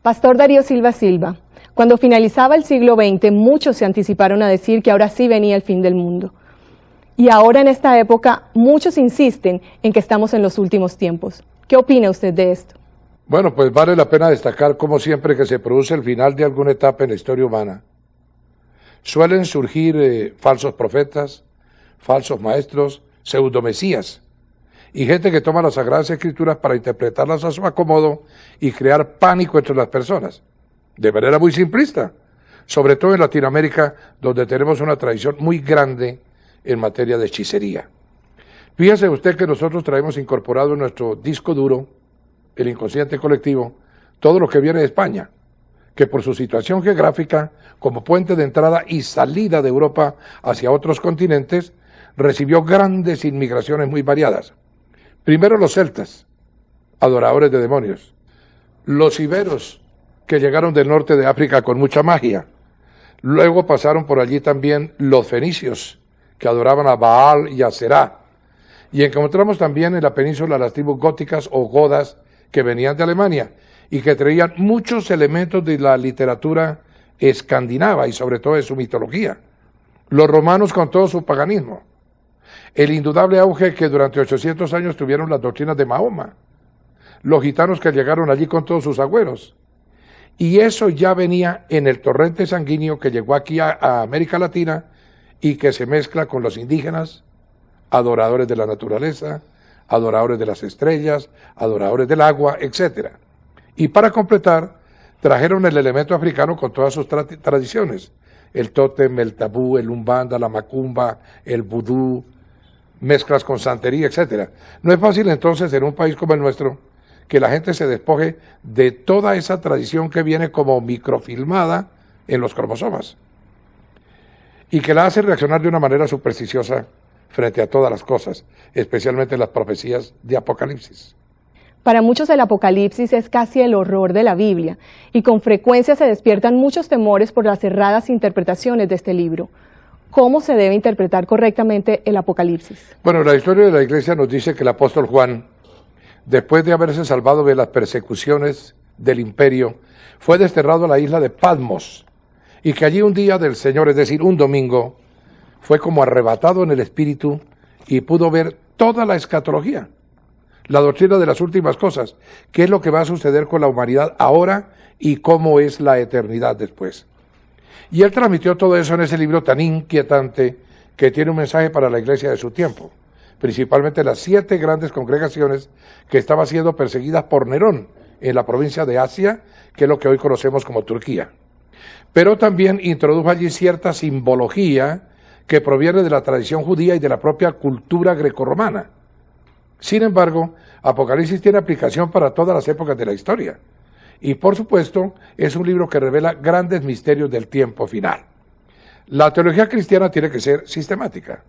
Pastor Darío Silva Silva, cuando finalizaba el siglo XX, muchos se anticiparon a decir que ahora sí venía el fin del mundo. Y ahora en esta época, muchos insisten en que estamos en los últimos tiempos. ¿Qué opina usted de esto? Bueno, pues vale la pena destacar, como siempre que se produce el final de alguna etapa en la historia humana, suelen surgir falsos profetas, falsos maestros, pseudomesías, y gente que toma las Sagradas Escrituras para interpretarlas a su acomodo y crear pánico entre las personas, de manera muy simplista, sobre todo en Latinoamérica, donde tenemos una tradición muy grande en materia de hechicería. Fíjese usted que nosotros traemos incorporado en nuestro disco duro, el inconsciente colectivo, todo lo que viene de España, que por su situación geográfica, como puente de entrada y salida de Europa hacia otros continentes, recibió grandes inmigraciones muy variadas. Primero los celtas, adoradores de demonios, los iberos, que llegaron del norte de África con mucha magia. Luego pasaron por allí también los fenicios, que adoraban a Baal y a Será. Y encontramos también en la península las tribus góticas o godas que venían de Alemania y que traían muchos elementos de la literatura escandinava y sobre todo de su mitología. Los romanos con todo su paganismo. El indudable auge que durante 800 años tuvieron las doctrinas de Mahoma. Los gitanos que llegaron allí con todos sus agüeros. Y eso ya venía en el torrente sanguíneo que llegó aquí a América Latina y que se mezcla con los indígenas, adoradores de la naturaleza, adoradores de las estrellas, adoradores del agua, etc. Y para completar, trajeron el elemento africano con todas sus tradiciones. El tótem, el tabú, el umbanda, la macumba, el vudú, mezclas con santería, etc. No es fácil entonces en un país como el nuestro que la gente se despoje de toda esa tradición que viene como microfilmada en los cromosomas y que la hace reaccionar de una manera supersticiosa frente a todas las cosas, especialmente las profecías de Apocalipsis. Para muchos el Apocalipsis es casi el horror de la Biblia y con frecuencia se despiertan muchos temores por las erradas interpretaciones de este libro. ¿Cómo se debe interpretar correctamente el Apocalipsis? Bueno, la historia de la Iglesia nos dice que el apóstol Juan, después de haberse salvado de las persecuciones del imperio, fue desterrado a la isla de Patmos y que allí un día del Señor, es decir, un domingo, fue como arrebatado en el espíritu y pudo ver toda la escatología, la doctrina de las últimas cosas, qué es lo que va a suceder con la humanidad ahora y cómo es la eternidad después. Y él transmitió todo eso en ese libro tan inquietante que tiene un mensaje para la iglesia de su tiempo, principalmente las 7 grandes congregaciones que estaban siendo perseguidas por Nerón en la provincia de Asia, que es lo que hoy conocemos como Turquía. Pero también introdujo allí cierta simbología que proviene de la tradición judía y de la propia cultura grecorromana. Sin embargo, Apocalipsis tiene aplicación para todas las épocas de la historia. Y por supuesto, es un libro que revela grandes misterios del tiempo final. La teología cristiana tiene que ser sistemática.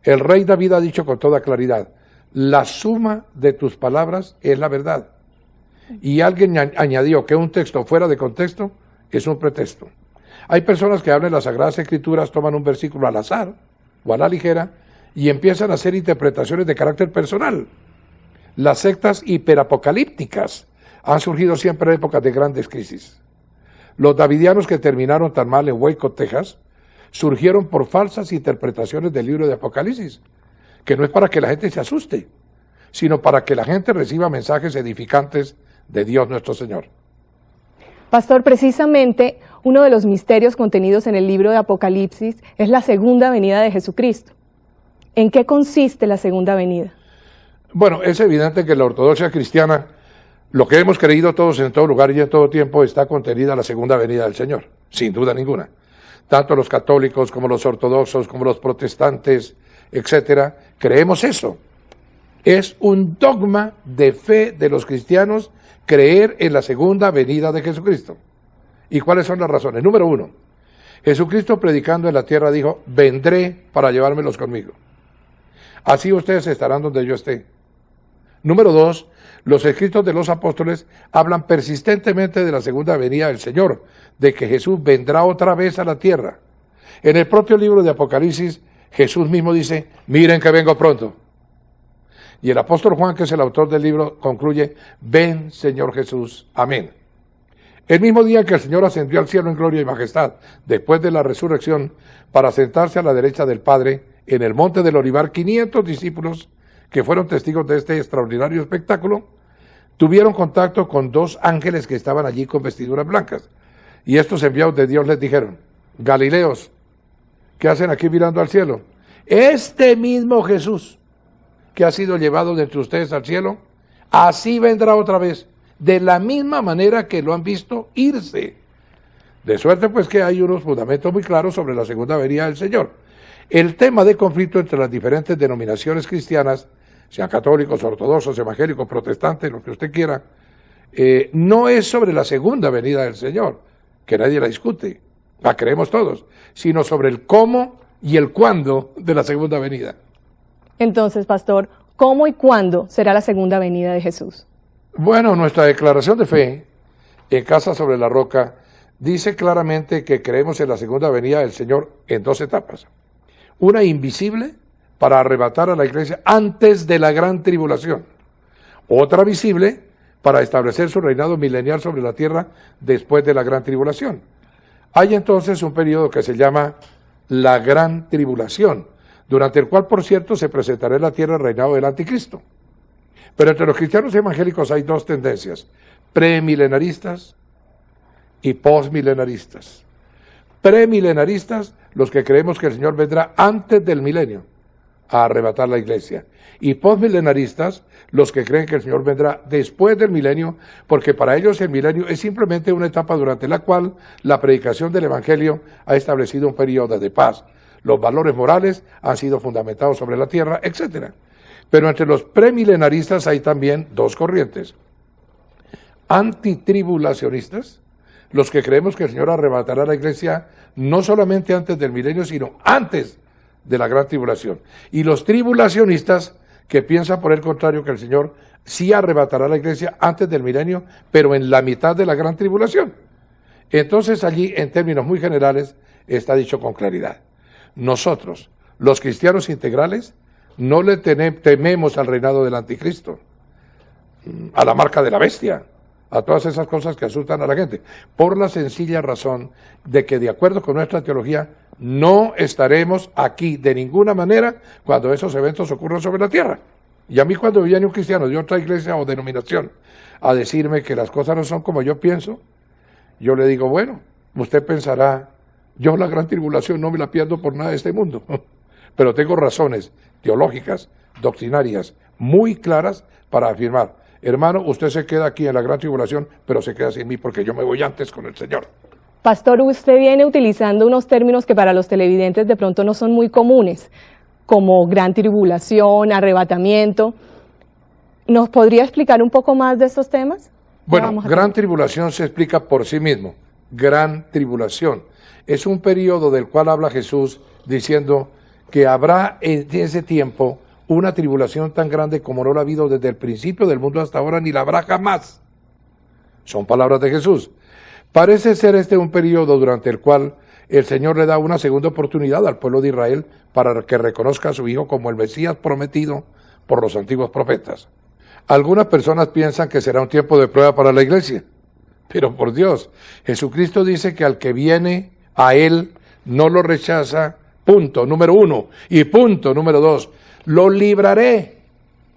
El rey David ha dicho con toda claridad, la suma de tus palabras es la verdad. Y alguien añadió que un texto fuera de contexto es un pretexto. Hay personas que hablan de las Sagradas Escrituras, toman un versículo al azar o a la ligera y empiezan a hacer interpretaciones de carácter personal. Las sectas hiperapocalípticas han surgido siempre en épocas de grandes crisis. Los davidianos que terminaron tan mal en Waco, Texas, surgieron por falsas interpretaciones del libro de Apocalipsis, que no es para que la gente se asuste, sino para que la gente reciba mensajes edificantes de Dios nuestro Señor. Pastor, precisamente uno de los misterios contenidos en el libro de Apocalipsis es la segunda venida de Jesucristo. ¿En qué consiste la segunda venida? Bueno, es evidente que en la ortodoxia cristiana, lo que hemos creído todos en todo lugar y en todo tiempo, está contenida en la segunda venida del Señor, sin duda ninguna. Tanto los católicos como los ortodoxos, como los protestantes, etcétera, creemos eso. Es un dogma de fe de los cristianos creer en la segunda venida de Jesucristo. ¿Y cuáles son las razones? Número 1, Jesucristo predicando en la tierra dijo, vendré para llevármelos conmigo. Así ustedes estarán donde yo esté. Número 2, los escritos de los apóstoles hablan persistentemente de la segunda venida del Señor, de que Jesús vendrá otra vez a la tierra. En el propio libro de Apocalipsis, Jesús mismo dice, miren que vengo pronto. Y el apóstol Juan, que es el autor del libro, concluye, ven Señor Jesús, amén. El mismo día que el Señor ascendió al cielo en gloria y majestad, después de la resurrección, para sentarse a la derecha del Padre, en el monte del Olivar, 500 discípulos que fueron testigos de este extraordinario espectáculo, tuvieron contacto con 2 ángeles que estaban allí con vestiduras blancas. Y estos enviados de Dios les dijeron: Galileos, ¿qué hacen aquí mirando al cielo? Este mismo Jesús que ha sido llevado de entre ustedes al cielo, así vendrá otra vez, de la misma manera que lo han visto irse. De suerte pues que hay unos fundamentos muy claros sobre la segunda venida del Señor. El tema de conflicto entre las diferentes denominaciones cristianas, sean católicos, ortodoxos, evangélicos, protestantes, lo que usted quiera, no es sobre la segunda venida del Señor, que nadie la discute, la creemos todos, sino sobre el cómo y el cuándo de la segunda venida. Entonces, pastor, ¿cómo y cuándo será la segunda venida de Jesús? Bueno, nuestra declaración de fe en Casa sobre la Roca dice claramente que creemos en la segunda venida del Señor en 2 etapas. Una invisible, para arrebatar a la iglesia antes de la gran tribulación. Otra visible, para establecer su reinado milenial sobre la tierra después de la gran tribulación. Hay entonces un periodo que se llama la gran tribulación, durante el cual, por cierto, se presentará en la tierra el reinado del anticristo. Pero entre los cristianos evangélicos hay 2 tendencias: premilenaristas y postmilenaristas. Premilenaristas, los que creemos que el Señor vendrá antes del milenio a arrebatar la iglesia. Y postmilenaristas, los que creen que el Señor vendrá después del milenio, porque para ellos el milenio es simplemente una etapa durante la cual la predicación del Evangelio ha establecido un periodo de paz. Los valores morales han sido fundamentados sobre la tierra, etc. Pero entre los premilenaristas hay también 2 corrientes: antitribulacionistas, los que creemos que el Señor arrebatará a la iglesia no solamente antes del milenio, sino antes de la gran tribulación. Y los tribulacionistas, que piensan por el contrario que el Señor sí arrebatará a la iglesia antes del milenio, pero en la mitad de la gran tribulación. Entonces allí, en términos muy generales, está dicho con claridad: nosotros, los cristianos integrales, no le tememos al reinado del anticristo, a la marca de la bestia, a todas esas cosas que asustan a la gente, por la sencilla razón de que, de acuerdo con nuestra teología, no estaremos aquí de ninguna manera cuando esos eventos ocurran sobre la tierra. Y a mí, cuando viene un cristiano de otra iglesia o denominación a decirme que las cosas no son como yo pienso, yo le digo: bueno, usted pensará, yo la gran tribulación no me la pierdo por nada de este mundo, pero tengo razones teológicas, doctrinarias, muy claras para afirmar: hermano, usted se queda aquí en la gran tribulación, pero se queda sin mí porque yo me voy antes con el Señor. Pastor, usted viene utilizando unos términos que para los televidentes de pronto no son muy comunes, como gran tribulación, arrebatamiento. ¿Nos podría explicar un poco más de estos temas? Bueno, gran tribulación se explica por sí mismo. Gran tribulación es un periodo del cual habla Jesús diciendo que habrá en ese tiempo una tribulación tan grande como no la ha habido desde el principio del mundo hasta ahora, ni la habrá jamás. Son palabras de Jesús. Parece ser este un periodo durante el cual el Señor le da una segunda oportunidad al pueblo de Israel para que reconozca a su Hijo como el Mesías prometido por los antiguos profetas. Algunas personas piensan que será un tiempo de prueba para la iglesia, pero por Dios, Jesucristo dice que al que viene a Él no lo rechaza, punto número 1, y punto número 2, lo libraré,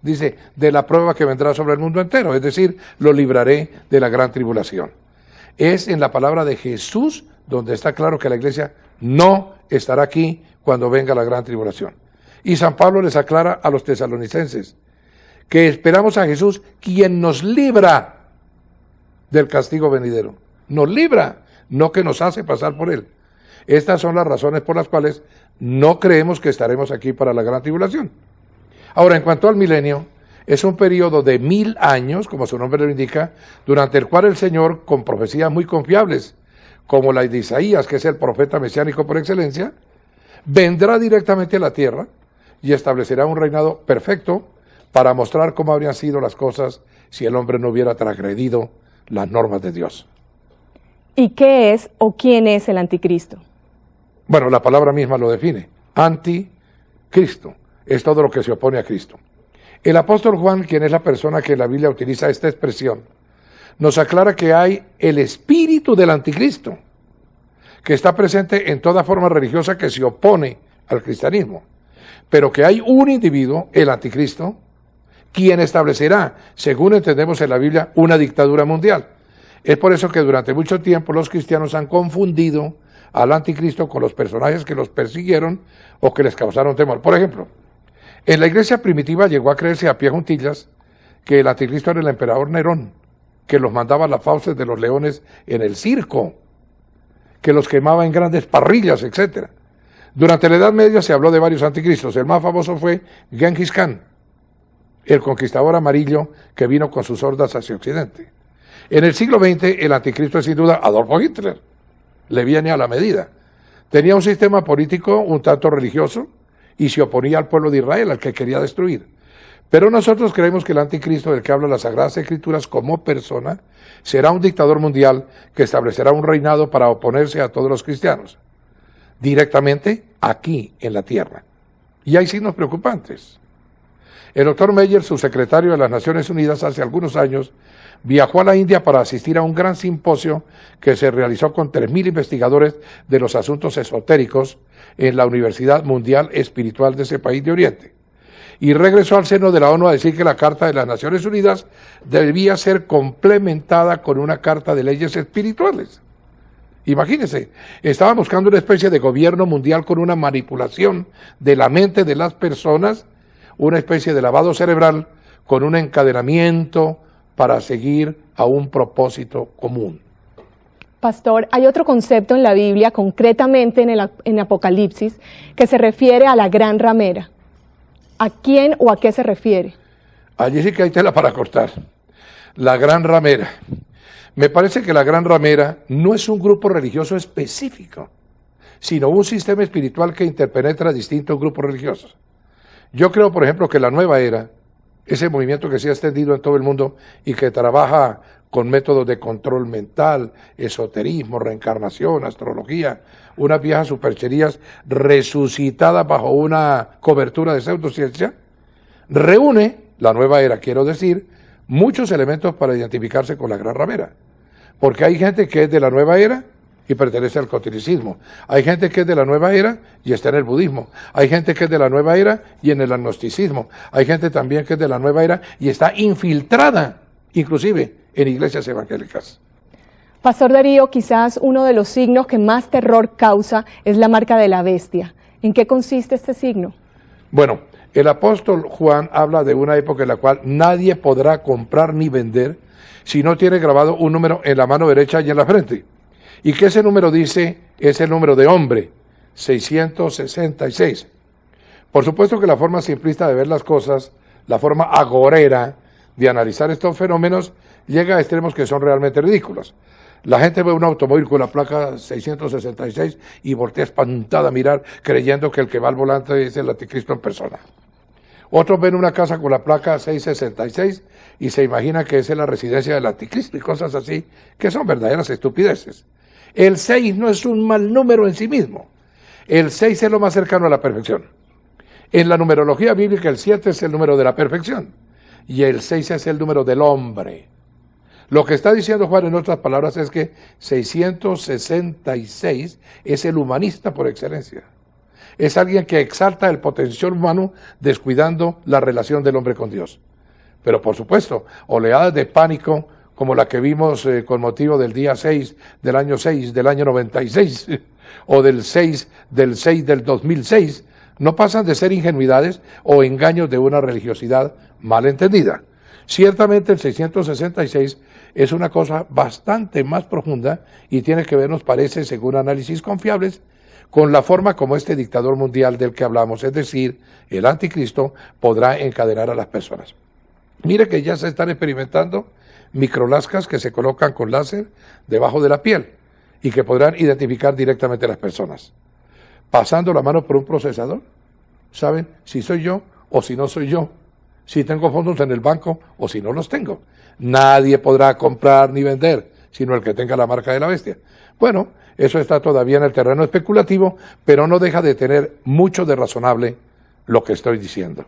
dice, de la prueba que vendrá sobre el mundo entero, es decir, lo libraré de la gran tribulación. Es en la palabra de Jesús donde está claro que la iglesia no estará aquí cuando venga la gran tribulación. Y San Pablo les aclara a los tesalonicenses que esperamos a Jesús, quien nos libra del castigo venidero. Nos libra, no que nos hace pasar por él. Estas son las razones por las cuales no creemos que estaremos aquí para la gran tribulación. Ahora, en cuanto al milenio, es un periodo de 1000 años, como su nombre lo indica, durante el cual el Señor, con profecías muy confiables, como la de Isaías, que es el profeta mesiánico por excelencia, vendrá directamente a la tierra y establecerá un reinado perfecto para mostrar cómo habrían sido las cosas si el hombre no hubiera transgredido las normas de Dios. ¿Y qué es o quién es el anticristo? Bueno, la palabra misma lo define. Anticristo es todo lo que se opone a Cristo. El apóstol Juan, quien es la persona que en la Biblia utiliza esta expresión, nos aclara que hay el espíritu del anticristo, que está presente en toda forma religiosa que se opone al cristianismo, pero que hay un individuo, el anticristo, quien establecerá, según entendemos en la Biblia, una dictadura mundial. Es por eso que durante mucho tiempo los cristianos han confundido al anticristo con los personajes que los persiguieron o que les causaron temor. Por ejemplo, en la iglesia primitiva llegó a creerse a pie juntillas que el anticristo era el emperador Nerón, que los mandaba a las fauces de los leones en el circo, que los quemaba en grandes parrillas, etc. Durante la Edad Media se habló de varios anticristos. El más famoso fue Genghis Khan, el conquistador amarillo que vino con sus hordas hacia Occidente. En el siglo XX, el anticristo es sin duda Adolfo Hitler. Le viene a la medida. Tenía un sistema político un tanto religioso y se oponía al pueblo de Israel, al que quería destruir. Pero nosotros creemos que el anticristo del que habla las Sagradas Escrituras como persona será un dictador mundial que establecerá un reinado para oponerse a todos los cristianos, directamente aquí en la tierra. Y hay signos preocupantes. El doctor Meyer, subsecretario de las Naciones Unidas, hace algunos años viajó a la India para asistir a un gran simposio que se realizó con 3.000 investigadores de los asuntos esotéricos en la Universidad Mundial Espiritual de ese país de Oriente. Y regresó al seno de la ONU a decir que la Carta de las Naciones Unidas debía ser complementada con una Carta de Leyes Espirituales. Imagínense, estaba buscando una especie de gobierno mundial con una manipulación de la mente de las personas, una especie de lavado cerebral con un encadenamiento para seguir a un propósito común. Pastor, hay otro concepto en la Biblia, concretamente en Apocalipsis, que se refiere a la gran ramera. ¿A quién o a qué se refiere? Allí sí que hay tela para cortar. La gran ramera. Me parece que la gran ramera no es un grupo religioso específico, sino un sistema espiritual que interpenetra distintos grupos religiosos. Yo creo, por ejemplo, que la nueva era, ese movimiento que se ha extendido en todo el mundo y que trabaja con métodos de control mental, esoterismo, reencarnación, astrología, unas viejas supercherías resucitadas bajo una cobertura de pseudociencia, reúne, la nueva era quiero decir, muchos elementos para identificarse con la gran ramera. Porque hay gente que es de la nueva era y pertenece al catolicismo. Hay gente que es de la nueva era y está en el budismo. Hay gente que es de la nueva era y en el agnosticismo. Hay gente también que es de la nueva era y está infiltrada, inclusive, en iglesias evangélicas. Pastor Darío, quizás uno de los signos que más terror causa es la marca de la bestia. ¿En qué consiste este signo? Bueno, el apóstol Juan habla de una época en la cual nadie podrá comprar ni vender si no tiene grabado un número en la mano derecha y en la frente. Y que ese número dice, es el número de hombre, 666. Por supuesto que la forma simplista de ver las cosas, la forma agorera de analizar estos fenómenos, llega a extremos que son realmente ridículos. La gente ve un automóvil con la placa 666 y voltea espantada a mirar, creyendo que el que va al volante es el anticristo en persona. Otros ven una casa con la placa 666 y se imaginan que esa es la residencia del anticristo y cosas así, que son verdaderas estupideces. El 6 no es un mal número en sí mismo. El 6 es lo más cercano a la perfección. En la numerología bíblica el 7 es el número de la perfección y el 6 es el número del hombre. Lo que está diciendo Juan en otras palabras es que 666 es el humanista por excelencia. Es alguien que exalta el potencial humano descuidando la relación del hombre con Dios. Pero por supuesto, oleadas de pánico como la que vimos con motivo del día 6 del año 6 del año 96 o del 6 del 2006, no pasan de ser ingenuidades o engaños de una religiosidad mal entendida. Ciertamente el 666 es una cosa bastante más profunda y tiene que ver, nos parece, según análisis confiables, con la forma como este dictador mundial del que hablamos, es decir, el anticristo, podrá encadenar a las personas. Mire que ya se están experimentando microlascas que se colocan con láser debajo de la piel y que podrán identificar directamente a las personas. Pasando la mano por un procesador, saben si soy yo o si no soy yo, si tengo fondos en el banco o si no los tengo. Nadie podrá comprar ni vender, sino el que tenga la marca de la bestia. Bueno, eso está todavía en el terreno especulativo, pero no deja de tener mucho de razonable lo que estoy diciendo.